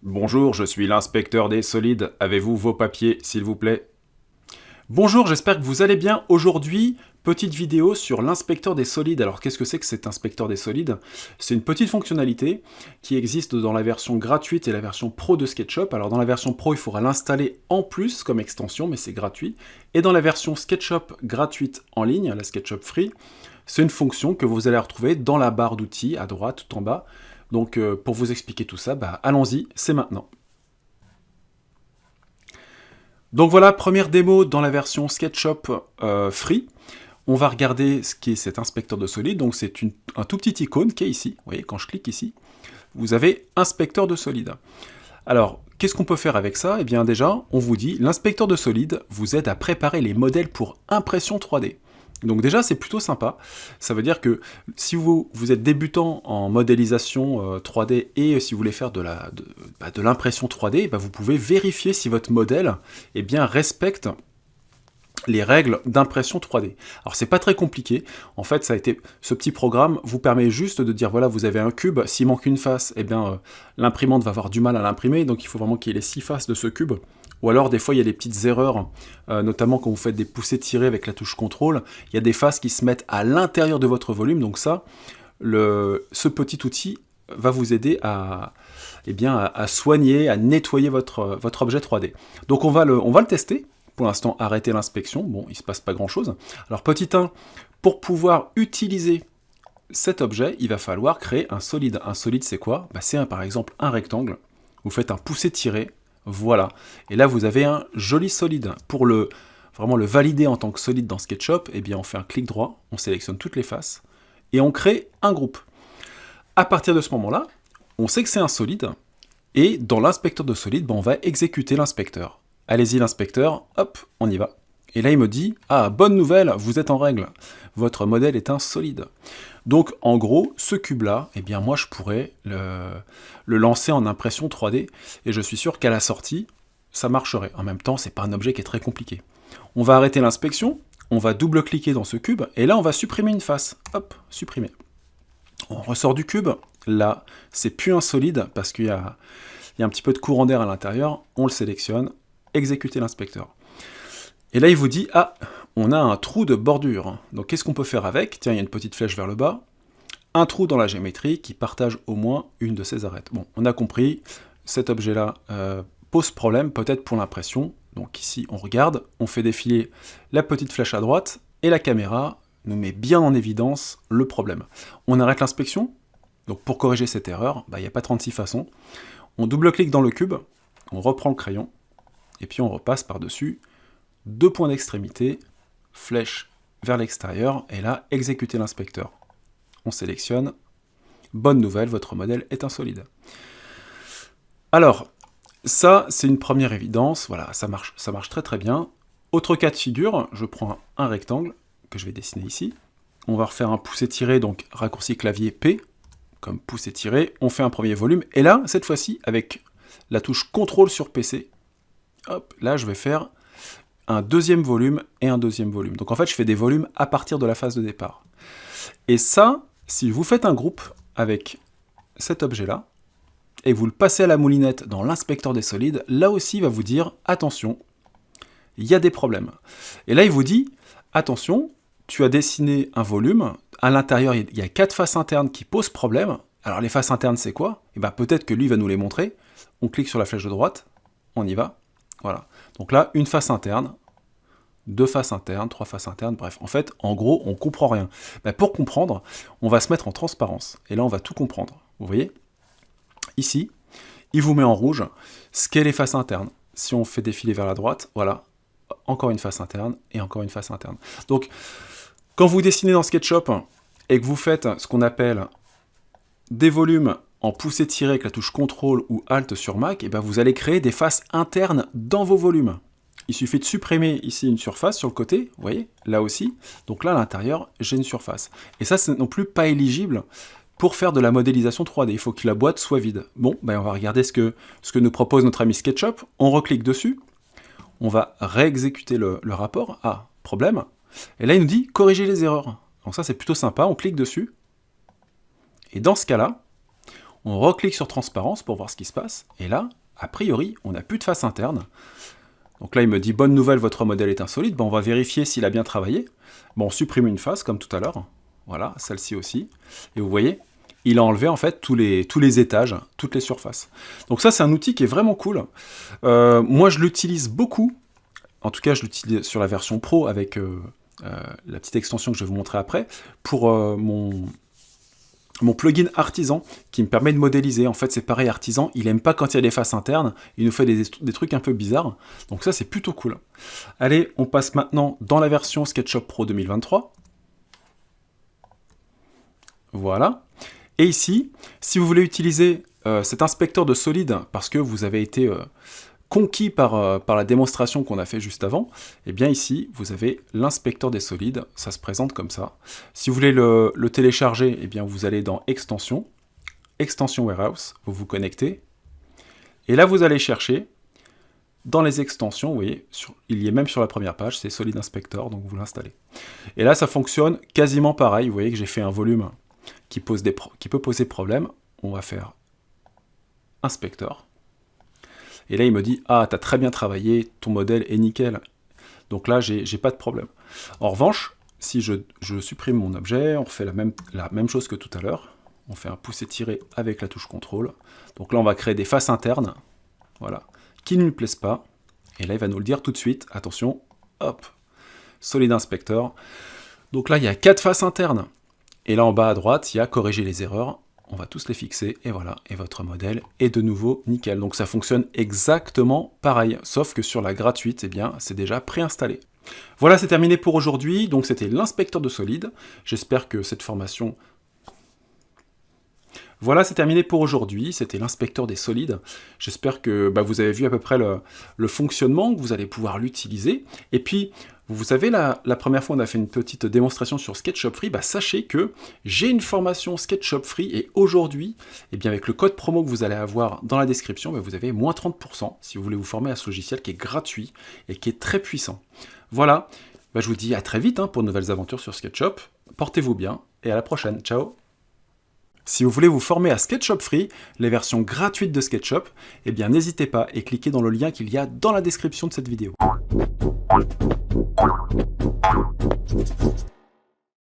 Bonjour, je suis l'inspecteur des solides. Avez-vous vos papiers, s'il vous plaît? Bonjour, j'espère que vous allez bien. Aujourd'hui, petite vidéo sur l'inspecteur des solides. Alors, qu'est-ce que c'est que cet inspecteur des solides? C'est une petite fonctionnalité qui existe dans la version gratuite et la version pro de SketchUp. Alors, dans la version pro, il faudra l'installer en plus comme extension, mais c'est gratuit. Et dans la version SketchUp gratuite en ligne, la SketchUp Free, c'est une fonction que vous allez retrouver dans la barre d'outils à droite, tout en bas. Donc, pour vous expliquer tout ça, allons-y, c'est maintenant. Donc voilà, première démo dans la version SketchUp Free. On va regarder ce qu'est cet inspecteur de solides. Donc c'est un tout petit icône qui est ici. Vous voyez, quand je clique ici, vous avez inspecteur de solides. Alors, qu'est-ce qu'on peut faire avec ça? Eh bien déjà, on vous dit, l'inspecteur de solides vous aide à préparer les modèles pour impression 3D. Donc déjà, c'est plutôt sympa. Ça veut dire que si vous êtes débutant en modélisation 3D et si vous voulez faire de l'impression 3D, vous pouvez vérifier si votre modèle respecte les règles d'impression 3D. Alors c'est pas très compliqué, en fait ce petit programme vous permet juste de dire voilà, vous avez un cube, s'il manque une face, l'imprimante va avoir du mal à l'imprimer, donc il faut vraiment qu'il y ait les 6 faces de ce cube. Ou alors des fois il y a des petites erreurs, notamment quand vous faites des poussées-tirées avec la touche contrôle, il y a des faces qui se mettent à l'intérieur de votre volume, donc ça, ce petit outil va vous aider à soigner, à nettoyer votre objet 3D. Donc on va le tester. Pour l'instant, arrêter l'inspection. Bon, il ne se passe pas grand-chose. Alors, petit 1, pour pouvoir utiliser cet objet, il va falloir créer un solide. Un solide, c'est quoi? C'est par exemple un rectangle. Vous faites un poussé-tiré. Voilà. Et là, vous avez un joli solide. Pour vraiment le valider en tant que solide dans SketchUp, on fait un clic droit, on sélectionne toutes les faces, et on crée un groupe. À partir de ce moment-là, on sait que c'est un solide, et dans l'inspecteur de solide, on va exécuter l'inspecteur. Allez-y l'inspecteur, hop, on y va. Et là il me dit, ah bonne nouvelle, vous êtes en règle, votre modèle est un solide. Donc en gros, ce cube-là, moi je pourrais le lancer en impression 3D, et je suis sûr qu'à la sortie, ça marcherait. En même temps, c'est pas un objet qui est très compliqué. On va arrêter l'inspection, on va double-cliquer dans ce cube, et là on va supprimer une face. Hop, supprimer. On ressort du cube, là, c'est plus un solide, parce qu'il y a un petit peu de courant d'air à l'intérieur, on le sélectionne, exécuter l'inspecteur. Et là, il vous dit, ah, on a un trou de bordure. Donc, qu'est-ce qu'on peut faire avec? Tiens, il y a une petite flèche vers le bas. Un trou dans la géométrie qui partage au moins une de ses arêtes. Bon, on a compris, cet objet-là pose problème, peut-être pour l'impression. Donc ici, on regarde, on fait défiler la petite flèche à droite, et la caméra nous met bien en évidence le problème. On arrête l'inspection. Donc, pour corriger cette erreur, il n'y a pas 36 façons. On double-clique dans le cube, on reprend le crayon, et puis on repasse par-dessus, 2 points d'extrémité, flèche vers l'extérieur, et là, exécuter l'inspecteur. On sélectionne, bonne nouvelle, votre modèle est un solide. Alors, ça, c'est une première évidence, voilà, ça marche très très bien. Autre cas de figure, je prends un rectangle, que je vais dessiner ici, on va refaire un poussé-tiré, donc raccourci clavier P, comme poussé-tiré, on fait un premier volume, et là, cette fois-ci, avec la touche CTRL sur PC, hop, là je vais faire un deuxième volume et un deuxième volume. Donc en fait, je fais des volumes à partir de la phase de départ. Et ça, si vous faites un groupe avec cet objet-là, et vous le passez à la moulinette dans l'inspecteur des solides, là aussi, il va vous dire, attention, il y a des problèmes. Et là, il vous dit, attention, tu as dessiné un volume, à l'intérieur, il y a 4 faces internes qui posent problème. Alors les faces internes, c'est quoi? Peut-être que lui va nous les montrer. On clique sur la flèche de droite, on y va. Voilà. Donc là, une face interne, 2 faces internes, 3 faces internes, bref. En fait, en gros, on ne comprend rien. Pour comprendre, on va se mettre en transparence. Et là, on va tout comprendre. Vous voyez? Ici, il vous met en rouge ce qu'est les faces internes. Si on fait défiler vers la droite, voilà, encore une face interne et encore une face interne. Donc, quand vous dessinez dans SketchUp et que vous faites ce qu'on appelle des volumes en poussé-tiré avec la touche CTRL ou ALT sur Mac, vous allez créer des faces internes dans vos volumes. Il suffit de supprimer ici une surface sur le côté, vous voyez, là aussi. Donc là, à l'intérieur, j'ai une surface. Et ça, c'est non plus pas éligible pour faire de la modélisation 3D. Il faut que la boîte soit vide. Bon, on va regarder ce que nous propose notre ami SketchUp. On reclique dessus. On va réexécuter le rapport. Ah, problème. Et là, il nous dit corriger les erreurs. Donc ça, c'est plutôt sympa. On clique dessus. Et dans ce cas-là, On reclique sur transparence pour voir ce qui se passe. Et là, a priori, on n'a plus de face interne. Donc là, il me dit, bonne nouvelle, votre modèle est insolide. On va vérifier s'il a bien travaillé. Bon, on supprime une face, comme tout à l'heure. Voilà, celle-ci aussi. Et vous voyez, il a enlevé en fait tous les étages, toutes les surfaces. Donc ça, c'est un outil qui est vraiment cool. Moi, je l'utilise beaucoup. En tout cas, je l'utilise sur la version Pro avec la petite extension que je vais vous montrer après, pour mon plugin Artisan qui me permet de modéliser. En fait, c'est pareil, Artisan, il aime pas quand il y a des faces internes, il nous fait des trucs un peu bizarres. Donc ça, c'est plutôt cool. Allez, on passe maintenant dans la version SketchUp Pro 2023. Voilà. Et ici, si vous voulez utiliser cet inspecteur de solide parce que vous avez été conquis par la démonstration qu'on a fait juste avant, et bien ici, vous avez l'inspecteur des solides, ça se présente comme ça. Si vous voulez le télécharger, et bien vous allez dans Extension, Extension Warehouse, vous vous connectez, et là vous allez chercher, dans les extensions, vous voyez, il y est même sur la première page, c'est Solid Inspector, donc vous l'installez. Et là, ça fonctionne quasiment pareil, vous voyez que j'ai fait un volume qui peut poser problème, on va faire Inspector. Et là, il me dit « Ah, t'as très bien travaillé, ton modèle est nickel. » Donc là, j'ai pas de problème. En revanche, si je supprime mon objet, on refait la même chose que tout à l'heure. On fait un pouce-étiré avec la touche contrôle. Donc là, on va créer des faces internes, voilà, qui ne lui plaisent pas. Et là, il va nous le dire tout de suite. Attention, hop, Solid Inspector. Donc là, il y a 4 faces internes. Et là, en bas à droite, il y a « Corriger les erreurs ». On va tous les fixer, et voilà, et votre modèle est de nouveau nickel. Donc ça fonctionne exactement pareil, sauf que sur la gratuite, eh bien, c'est déjà préinstallé. Voilà, c'est terminé pour aujourd'hui, donc c'était l'inspecteur de solide. J'espère que cette formation... Voilà, c'est terminé pour aujourd'hui, c'était l'inspecteur des solides. J'espère que vous avez vu à peu près le fonctionnement, que vous allez pouvoir l'utiliser. Et puis, vous savez, la première fois, on a fait une petite démonstration sur SketchUp Free. Sachez que j'ai une formation SketchUp Free et aujourd'hui, eh bien, avec le code promo que vous allez avoir dans la description, vous avez moins 30% si vous voulez vous former à ce logiciel qui est gratuit et qui est très puissant. Voilà, je vous dis à très vite pour de nouvelles aventures sur SketchUp. Portez-vous bien et à la prochaine. Ciao! Si vous voulez vous former à SketchUp Free, les versions gratuites de SketchUp, eh bien n'hésitez pas et cliquez dans le lien qu'il y a dans la description de cette vidéo.